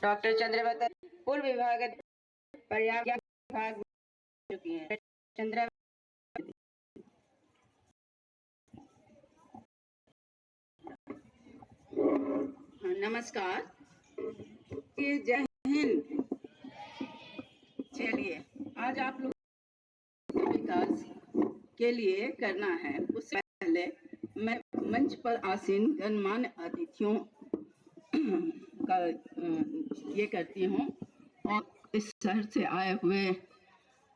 Doctor चंद्रवता पूर्व विभाग पर्याप्त विभाग चुकी हैं। चंद्र नमस्कार। ये जय हिंद। चलिए आज आप लोग विकास के लिए करना है, उससे पहले मैं मंच पर आसीन गणमान्य अतिथियों का ये करती हूँ और इस शहर से आए हुए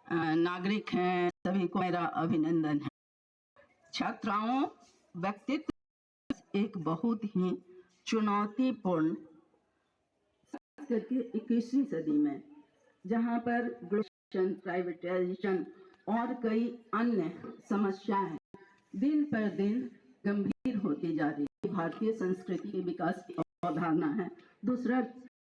नागरिक हैं, सभी को मेरा अभिनंदन है। छात्राओं, व्यक्तित्व एक बहुत ही चुनौतीपूर्ण 21वीं सदी में, जहाँ पर ग्लोबलाइजेशन, प्राइवेटाइजेशन और कई अन्य समस्याएं दिन पर दिन गंभीर होती जा रही है। भारतीय संस्कृति के विकास की अवधारणा है। दूसरा,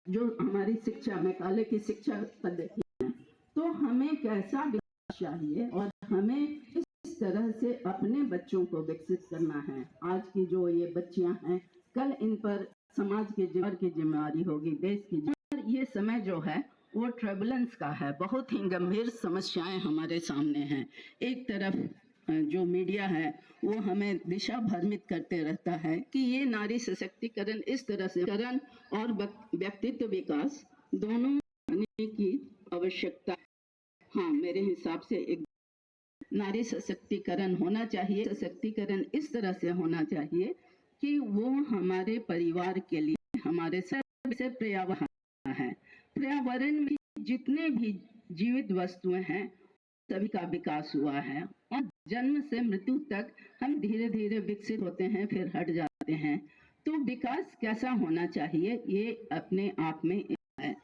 जो हमारी शिक्षा में काले की शिक्षा पद्धति है, तो हमें कैसा विकास चाहिए और हमें इस तरह से अपने बच्चों को विकसित करना है। आज की जो ये बच्चियां हैं, कल इन पर समाज की जिम्मेवारी होगी, देश की। ये समय जो है वो ट्रबुलेंस का है, बहुत ही गंभीर समस्याएं हमारे सामने हैं। एक तरफ जो मीडिया है वो हमें दिशा भ्रमित करते रहता है कि ये नारी सशक्तिकरण इस तरह से करण और व्यक्तित्व विकास दोनों की आवश्यकता। हाँ, मेरे हिसाब से एक नारी सशक्तिकरण होना चाहिए। सशक्तिकरण इस तरह से होना चाहिए कि वो हमारे परिवार के लिए हमारे सबसे पर्यावरण है। पर्यावरण में जितने भी जीवित वस्तुएं हैं सभी का विकास हुआ है और जन्म से मृत्यु तक हम धीरे धीरे विकसित होते हैं, फिर हट जाते हैं। तो विकास कैसा होना चाहिए ये अपने आप में है।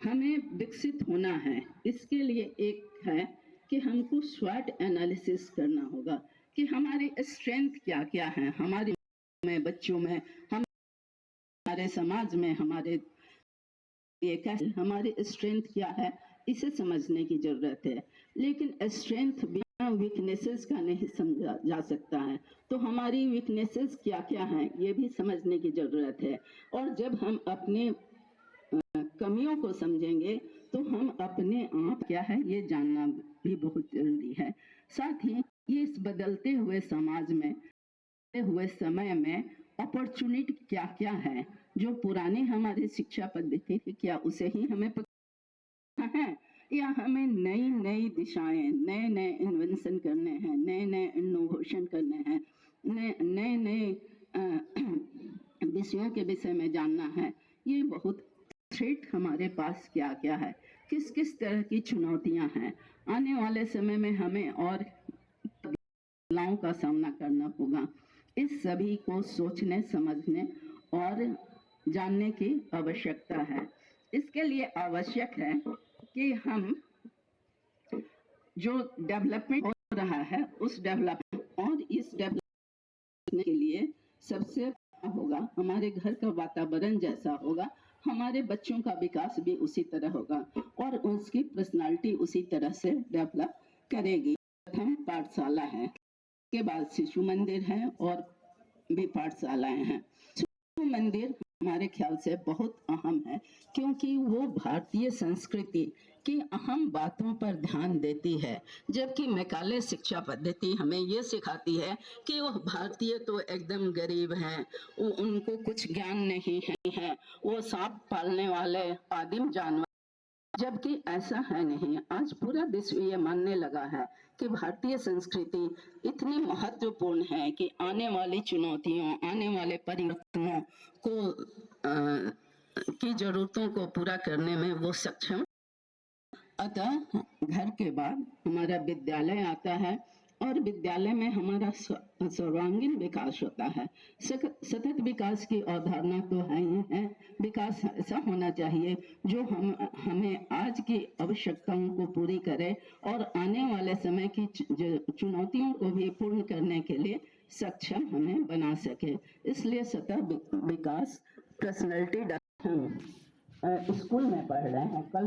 हमें विकसित होना है, इसके लिए एक है कि हमको स्वॉट एनालिसिस करना होगा कि हमारी स्ट्रेंथ क्या क्या है, हमारे में, बच्चों में, हमारे समाज में, हमारे ये क्या है, हमारी स्ट्रेंथ क्या है, इसे समझने की जरूरत है। लेकिन स्ट्रेंथ बिना वीकनेसेस का नहीं समझा जा सकता है। तो हमारी वीकनेसेस क्या क्या हैं ये भी समझने की जरूरत है। और जब हम अपने कमियों को समझेंगे तो हम अपने आप क्या है ये जानना भी बहुत जरूरी है। साथ ही ये इस बदलते हुए समाज में, हुए समय में अपॉर्चुनिटी क्या क्या है, जो पुरानी हमारी शिक्षा पद्धति थी क्या उसे ही हमें पता है या हमें नई नई दिशाएं, नए नए इन्वेंशन करने हैं, नए नए इनोवेशन करने हैं, नए नए विषयों के विषय में जानना है। ये बहुत थ्रेट हमारे पास क्या क्या है, किस किस तरह की चुनौतियां हैं। आने वाले समय में हमें और बदलावों का सामना करना होगा। इस सभी को सोचने, समझने और जानने की आवश्यकता है। इसके लिए आवश्यक है कि हम जो डेवलपमेंट हो रहा है उस डेवलपमेंट और इस डेवलपमेंट के लिए सबसे होगा हमारे घर का वातावरण जैसा होगा, हमारे बच्चों का विकास भी उसी तरह होगा और उसकी पर्सनालिटी उसी तरह से डेवलप करेगी। प्रथम पाठशाला है, के बाद शिशु मंदिर है और भी पाठशालाएं हैं। शिशु मंदिर हमारे ख्याल से बहुत अहम है क्योंकि वो भारतीय संस्कृति की अहम बातों पर ध्यान देती है, जबकि मैकाले शिक्षा पद्धति हमें ये सिखाती है कि वो भारतीय तो एकदम गरीब हैं, उनको कुछ ज्ञान नहीं है, वो सांप पालने वाले आदिम जानवर, जबकि ऐसा है नहीं। आज पूरा विश्व ये मानने लगा है कि भारतीय संस्कृति इतनी महत्वपूर्ण है कि आने वाली चुनौतियों, आने वाले परिवर्तनों को की जरूरतों को पूरा करने में वो सक्षम। अतः घर के बाद हमारा विद्यालय आता है और विद्यालय में हमारा सर्वांगीण विकास होता है। सतत विकास की अवधारणा तो है ही है। विकास ऐसा होना चाहिए जो हमें आज की आवश्यकताओं को पूरी करे और आने वाले समय की चुनौतियों को भी पूर्ण करने के लिए सक्षम हमें बना सके। इसलिए सतत विकास पर्सनैलिटी स्कूल में पढ़ रहे हैं, कल